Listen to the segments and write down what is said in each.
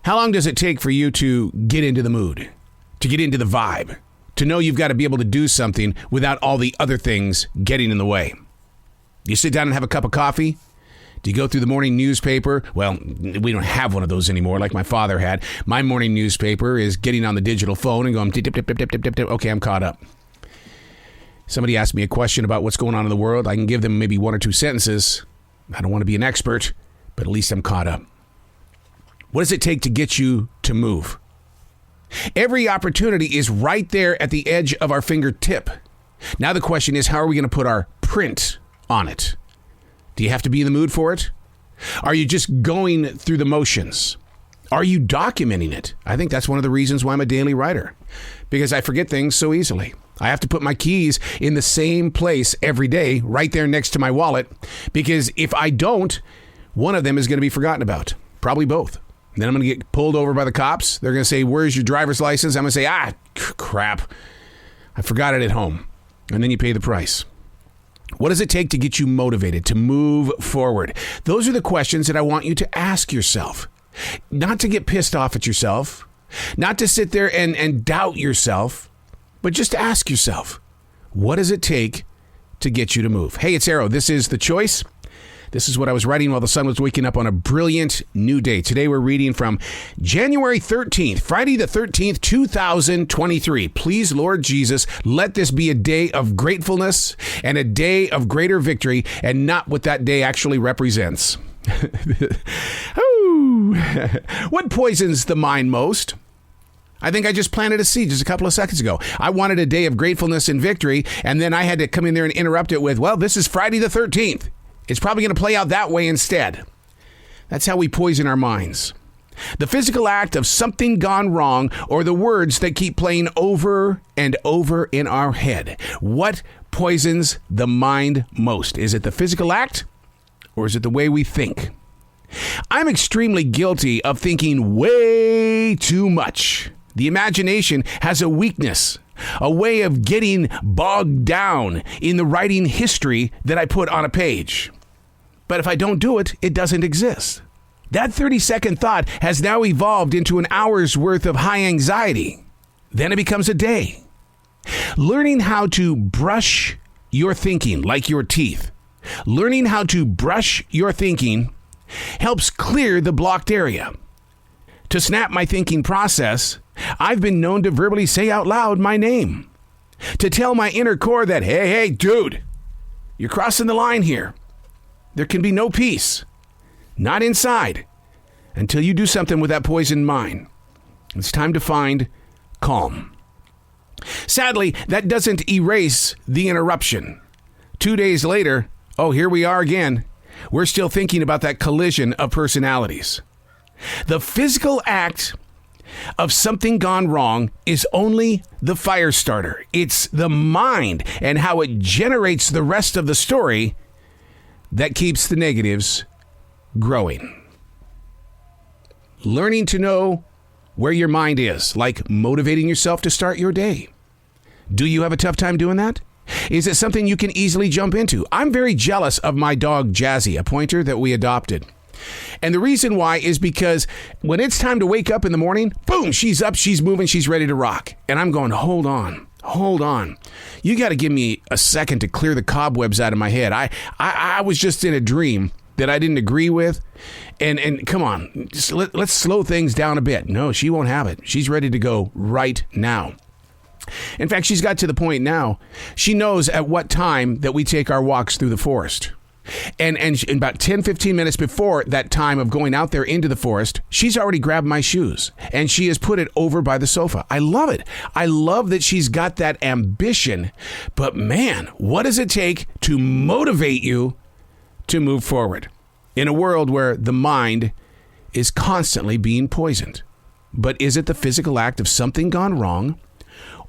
How long does it take for you to get into the mood, to get into the vibe, to know you've got to be able to do something without all the other things getting in the way? You sit down and have a cup of coffee? Do you go through the morning newspaper? Well, we don't have one of those anymore like my father had. My morning newspaper is getting on the digital phone and going, tip, tip, tip, tip, tip, tip, tip. Okay, I'm caught up. Somebody asked me a question about what's going on in the world. I can give them maybe one or two sentences. I don't want to be an expert, but at least I'm caught up. What does it take to get you to move? Every opportunity is right there at the edge of our fingertip. Now the question is, how are we going to put our print on it? Do you have to be in the mood for it? Are you just going through the motions? Are you documenting it? I think that's one of the reasons why I'm a daily writer, because I forget things so easily. I have to put my keys in the same place every day, right there next to my wallet, because if I don't, one of them is going to be forgotten about, probably both. Then I'm going to get pulled over by the cops. They're going to say, where's your driver's license? I'm going to say, crap, I forgot it at home. And then you pay the price. What does it take to get you motivated, to move forward? Those are the questions that I want you to ask yourself. Not to get pissed off at yourself, not to sit there and doubt yourself, but just to ask yourself, what does it take to get you to move? Hey, it's Arrow. This is The Choice. This is what I was writing while the sun was waking up on a brilliant new day. Today we're reading from January 13th, Friday the 13th, 2023. Please, Lord Jesus, let this be a day of gratefulness and a day of greater victory and not what that day actually represents. What poisons the mind most? I think I just planted a seed just a couple of seconds ago. I wanted a day of gratefulness and victory, and then I had to come in there and interrupt it with, well, this is Friday the 13th. It's probably going to play out that way instead. That's how we poison our minds. The physical act of something gone wrong, or the words that keep playing over and over in our head. What poisons the mind most? Is it the physical act, or is it the way we think? I'm extremely guilty of thinking way too much. The imagination has a weakness, a way of getting bogged down in the writing history that I put on a page. But if I don't do it, it doesn't exist. That 30-second thought has now evolved into an hour's worth of high anxiety. Then it becomes a day. Learning how to brush your thinking like your teeth. Learning how to brush your thinking helps clear the blocked area. To snap my thinking process, I've been known to verbally say out loud my name. To tell my inner core that, hey, dude, you're crossing the line here. There can be no peace, not inside, until you do something with that poisoned mind. It's time to find calm. Sadly, that doesn't erase the interruption. 2 days later, here we are again. We're still thinking about that collision of personalities. The physical act of something gone wrong is only the fire starter. It's the mind and how it generates the rest of the story that keeps the negatives growing. Learning to know where your mind is, like motivating yourself to start your day. Do you have a tough time doing that? Is it something you can easily jump into? I'm very jealous of my dog, Jazzy, a pointer that we adopted. And the reason why is because when it's time to wake up in the morning, boom, she's up, she's moving, she's ready to rock. And I'm going, hold on. You got to give me a second to clear the cobwebs out of my head. I was just in a dream that I didn't agree with. And come on, let's slow things down a bit. No, she won't have it. She's ready to go right now. In fact, she's got to the point now, she knows at what time that we take our walks through the forest. And about 10, 15 minutes before that time of going out there into the forest, she's already grabbed my shoes and she has put it over by the sofa. I love it. I love that she's got that ambition. But man, what does it take to motivate you to move forward in a world where the mind is constantly being poisoned? But is it the physical act of something gone wrong,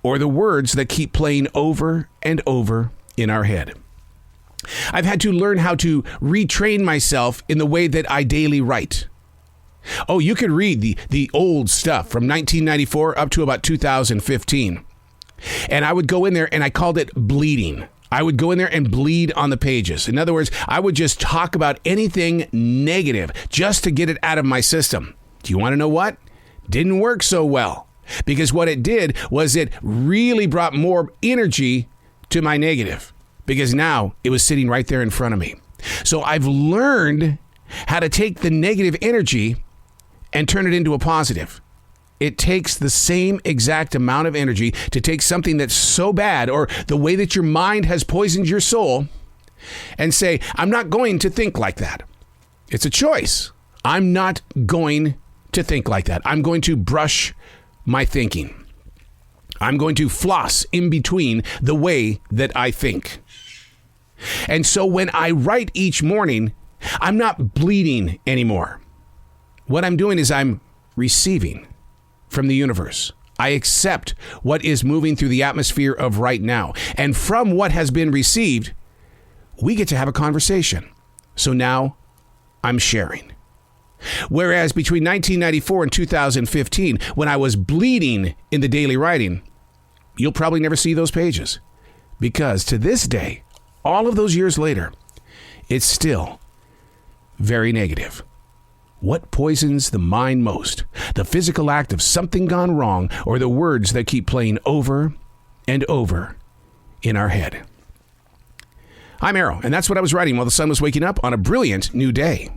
or the words that keep playing over and over in our head? I've had to learn how to retrain myself in the way that I daily write. Oh, you could read the old stuff from 1994 up to about 2015. And I would go in there and I called it bleeding. I would go in there and bleed on the pages. In other words, I would just talk about anything negative just to get it out of my system. Do you want to know what? didn't work so well, because what it did was it really brought more energy to my negative, because now it was sitting right there in front of me. So I've learned how to take the negative energy and turn it into a positive. It takes the same exact amount of energy to take something that's so bad, or the way that your mind has poisoned your soul, and say, I'm not going to think like that. It's a choice. I'm not going to think like that. I'm going to brush my thinking. I'm going to floss in between the way that I think. And so when I write each morning, I'm not bleeding anymore. What I'm doing is I'm receiving from the universe. I accept what is moving through the atmosphere of right now. And from what has been received, we get to have a conversation. So now I'm sharing. Whereas between 1994 and 2015, when I was bleeding in the daily writing, you'll probably never see those pages. Because to this day, all of those years later, it's still very negative. What poisons the mind most? The physical act of something gone wrong, or the words that keep playing over and over in our head? I'm Arrow, and that's what I was writing while the sun was waking up on a brilliant new day.